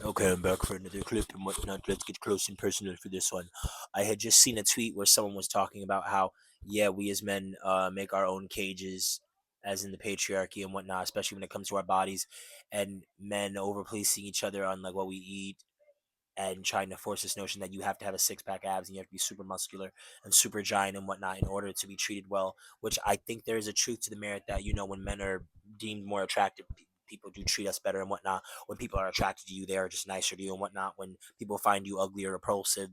Okay, I'm back for another clip and whatnot. Let's get close and personal for this one. I had just seen a tweet where someone was talking about how, yeah, we as men make our own cages, as in the patriarchy and whatnot, especially when it comes to our bodies, and men over policing each other on like what we eat and trying to force this notion that you have to have a six pack abs and you have to be super muscular and super giant and whatnot in order to be treated well. Which I think there is a truth to the merit that when men are deemed more attractive, people do treat us better and whatnot. When people are attracted to you, they are just nicer to you and whatnot. When people find you ugly or repulsive,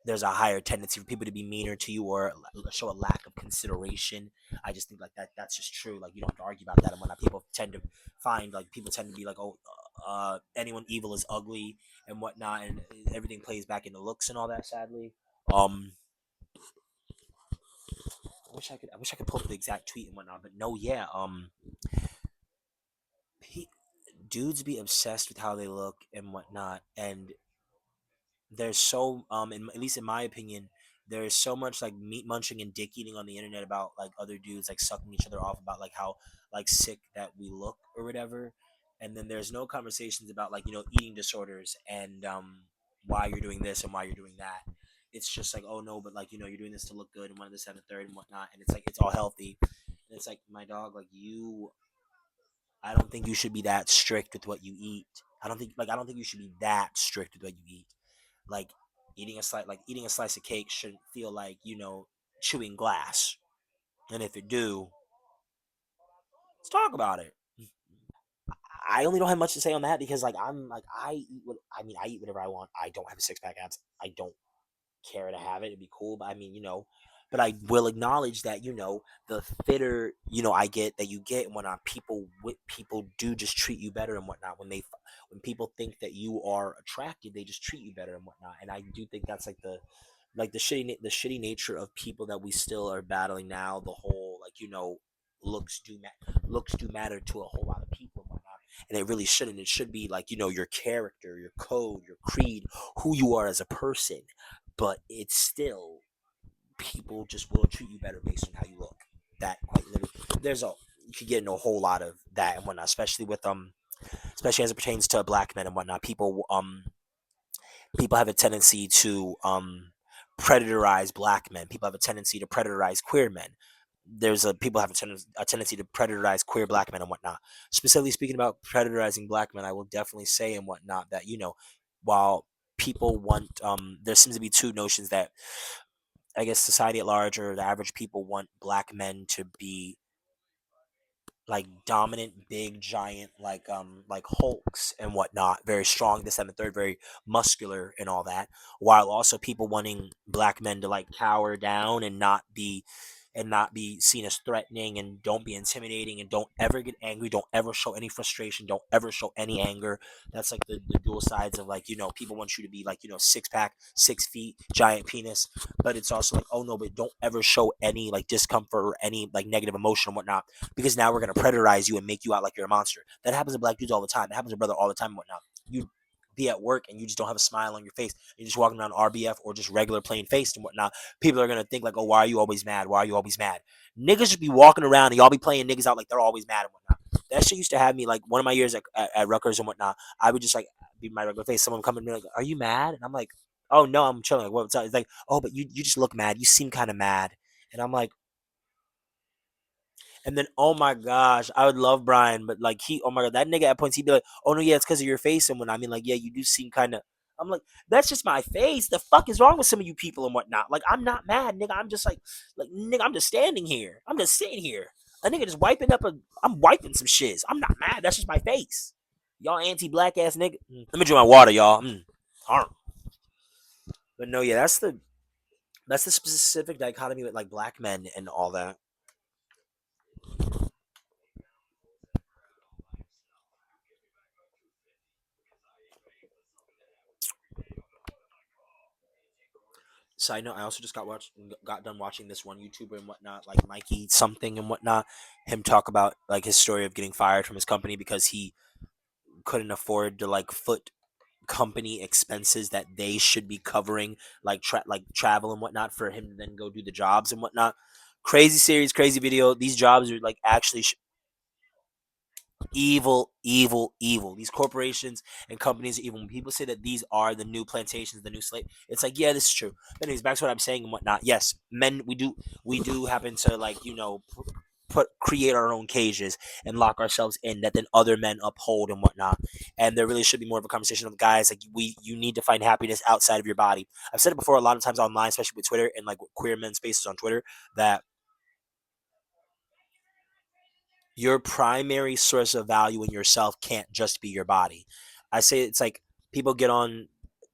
there's a higher tendency for people to be meaner to you or show a lack of consideration. I just think like that's just true. Like you don't have to argue about that and whatnot. People tend to be like, oh, anyone evil is ugly and whatnot, and everything plays back into looks and all that. Sadly, um, I wish I could pull up the exact tweet and whatnot, but no, yeah, pe- dudes be obsessed with how they look and whatnot, and there's at least in my opinion, there's so much like meat munching and dick eating on the internet about like other dudes like sucking each other off about like how like sick that we look or whatever, and then there's no conversations about like eating disorders and why you're doing this and why you're doing that. It's just like, oh no, but like you're doing this to look good and one of this and the third and whatnot, and it's like it's all healthy, and it's like my dog, like I don't think you should be that strict with what you eat. I don't think you should be that strict with what you eat. Like eating a slice of cake shouldn't feel like chewing glass. And if it do, let's talk about it. I only don't have much to say on that because like I eat whatever I want. I don't have a six pack abs. I don't care to have it. It'd be cool, but I mean, but I will acknowledge that the fitter I get that you get and whatnot, people do just treat you better and whatnot. When people think that you are attractive, they just treat you better and whatnot. And I do think that's like the shitty nature of people that we still are battling now. The whole like looks do matter to a whole lot of people and whatnot, and it really shouldn't. It should be like your character, your code, your creed, who you are as a person. But it's still people just will treat you better based on how you look. That quite literally, there's a you could get into a whole lot of that and whatnot, especially as it pertains to black men and whatnot. People have a tendency to predatorize black men. People have a tendency to predatorize queer men. There's a people have a tendency to predatorize queer black men and whatnot. Specifically speaking about predatorizing black men, I will definitely say and whatnot that while people want there seems to be two notions that I guess society at large or the average people want black men to be like dominant, big, giant, like hulks and whatnot, very strong, this and the third, very muscular and all that, while also people wanting black men to like cower down and not be seen as threatening and don't be intimidating and don't ever get angry, don't ever show any frustration, don't ever show any anger. That's like the dual sides of like, people want you to be like, six pack, 6 feet, giant penis, but it's also like, oh no, but don't ever show any like discomfort or any like negative emotion and whatnot because now we're gonna predatorize you and make you out like you're a monster. That happens to black dudes all the time. That happens to brother all the time and whatnot. You be at work and you just don't have a smile on your face. You're just walking around RBF or just regular plain faced and whatnot. People are gonna think like, oh, why are you always mad? Why are you always mad? Niggas just be walking around and y'all be playing niggas out like they're always mad and whatnot. That shit used to have me like one of my years at Rutgers and whatnot. I would just like be my regular face. Someone come and be like, "Are you mad?" And I'm like, "Oh no, I'm chilling." Like, what's up? It's like, "Oh, but you just look mad. You seem kind of mad." And I'm like, and then, oh my gosh, I would love Brian, but like oh my god, that nigga at points he'd be like, oh no, yeah, it's because of your face. And when I mean, like, yeah, you do seem kind of. I'm like, that's just my face. The fuck is wrong with some of you people and whatnot? Like, I'm not mad, nigga. I'm just like, nigga, I'm just standing here. I'm just sitting here. A nigga just wiping up a. I'm wiping some shiz. I'm not mad. That's just my face. Y'all anti-black ass nigga. Let me drink my water, y'all. But no, yeah, that's the specific dichotomy with like black men and all that. Side note: I also just got done watching this one YouTuber and whatnot, like Mikey something and whatnot. Him talk about like his story of getting fired from his company because he couldn't afford to like foot company expenses that they should be covering, like travel and whatnot, for him to then go do the jobs and whatnot. Crazy series, crazy video. These jobs are like actually Evil, evil, evil. These corporations and companies are evil. When people say that these are the new plantations, the new slave, it's like, yeah, this is true. But anyways, back to what I'm saying and whatnot. Yes, men, we do happen to, like, put create our own cages and lock ourselves in that then other men uphold and whatnot. And there really should be more of a conversation of, guys, like, you need to find happiness outside of your body. I've said it before a lot of times online, especially with Twitter and like with queer men spaces on Twitter, that your primary source of value in yourself can't just be your body. I say it's like people get on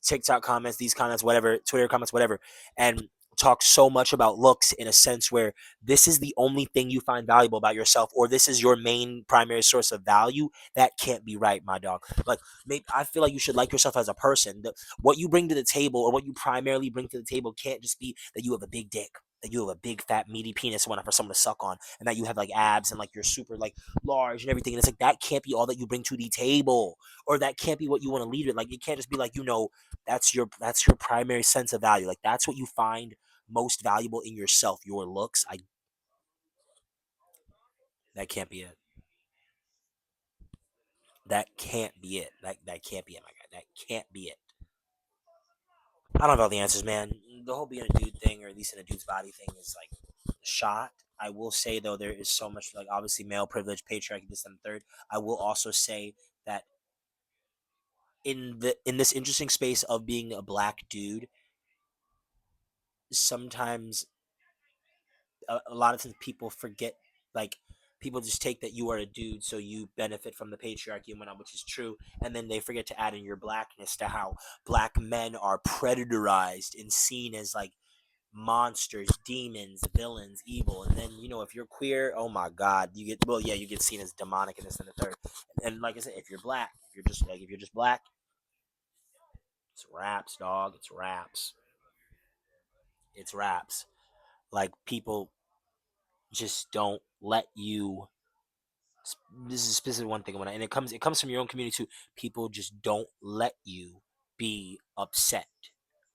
TikTok comments, these comments, whatever, Twitter comments, whatever, and talk so much about looks in a sense where this is the only thing you find valuable about yourself, or this is your main primary source of value. That can't be right, my dog. Like, maybe I feel like you should like yourself as a person. What you bring to the table, or what you primarily bring to the table, can't just be that you have a big dick, that you have a big fat meaty penis and whatnot for someone to suck on, and that you have like abs and like you're super like large and everything. And it's like that can't be all that you bring to the table, or that can't be what you want to lead with. Like, it can't just be like, that's your primary sense of value. Like, that's what you find most valuable in yourself, your looks. I That can't be it. That can't be it. That can't be it, my guy. That can't be it. I don't have all the answers, man. The whole being a dude thing, or at least in a dude's body thing, is like shot. I will say though, there is so much, like, obviously male privilege, patriarchy, this and the third. I will also say that in this interesting space of being a black dude, sometimes a lot of times people forget, like, people just take that you are a dude, so you benefit from the patriarchy and whatnot, which is true, and then they forget to add in your blackness, to how black men are predatorized and seen as like monsters, demons, villains, evil. And then, if you're queer, oh my god, you get seen as demonic and this and the third. And like I said, if you're black, if you're just black, it's raps, dog. It's raps. It's raps. Like, people just don't let you. This is one thing, and it comes from your own community too. People just don't let you be upset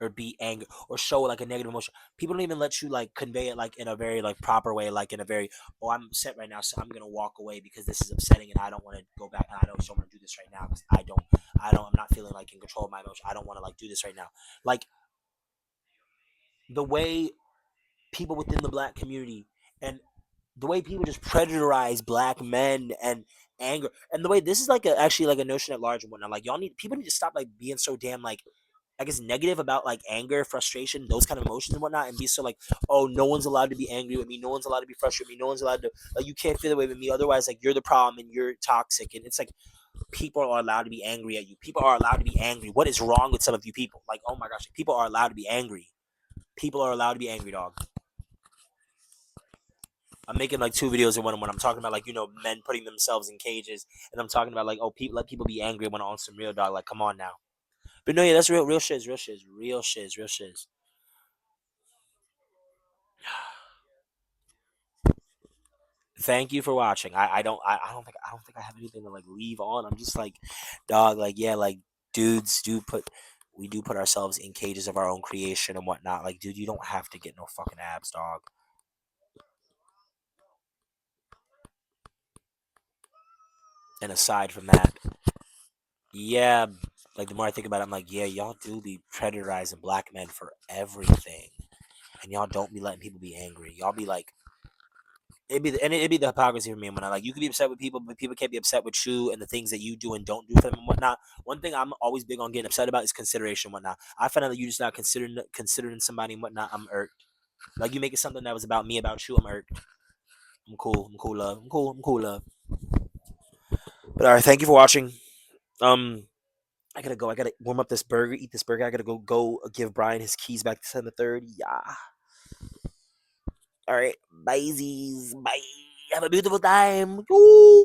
or be angry or show like a negative emotion. People don't even let you like convey it like in a very like proper way, like in a very, oh, I'm upset right now, so I'm gonna walk away because this is upsetting and I don't want to go back, and I don't want to do this right now because I'm not feeling like in control of my emotion. I don't want to like do this right now. Like, the way people within the black community, and the way people just predatorize black men and anger, and the way this is like actually like a notion at large and whatnot. Like, people need to stop like being so damn like, I guess, negative about like anger, frustration, those kind of emotions and whatnot, and be so like, oh, no one's allowed to be angry with me, no one's allowed to be frustrated with me, no one's allowed to, like, you can't feel the way with me, otherwise like you're the problem and you're toxic. And it's like, people are allowed to be angry at you. People are allowed to be angry. What is wrong with some of you people? Like, oh my gosh, people are allowed to be angry. People are allowed to be angry, dog. I'm making like two videos in one when I'm talking about like, men putting themselves in cages, and I'm talking about like, oh, people, let people be angry when on some real, dog. Like, come on now. But no, yeah, that's real shiz, real shiz, real shiz, real shiz. Thank you for watching. I don't think I have anything to like leave on. I'm just like, dog, like, yeah, like, dudes do put we do put ourselves in cages of our own creation and whatnot. Like, dude, you don't have to get no fucking abs, dog. And aside from that, yeah, like, the more I think about it, I'm like, yeah, y'all do be predarizing black men for everything, and y'all don't be letting people be angry. Y'all be like, it'd be the hypocrisy for me and whatnot. Like, you can be upset with people, but people can't be upset with you and the things that you do and don't do for them and whatnot. One thing I'm always big on getting upset about is consideration and whatnot. I find out that you just not considering somebody and whatnot. I'm irked. Like, you make it something that was about me, about you. I'm irked. I'm cool. I'm cool, love. I'm cool. I'm cool, love. But all right, thank you for watching. Um, I gotta go. I gotta warm up this burger, eat this burger. I gotta go give Brian his keys back to 7:30. Yeah. All right. Bye, Z's. Bye. Have a beautiful time. Woo!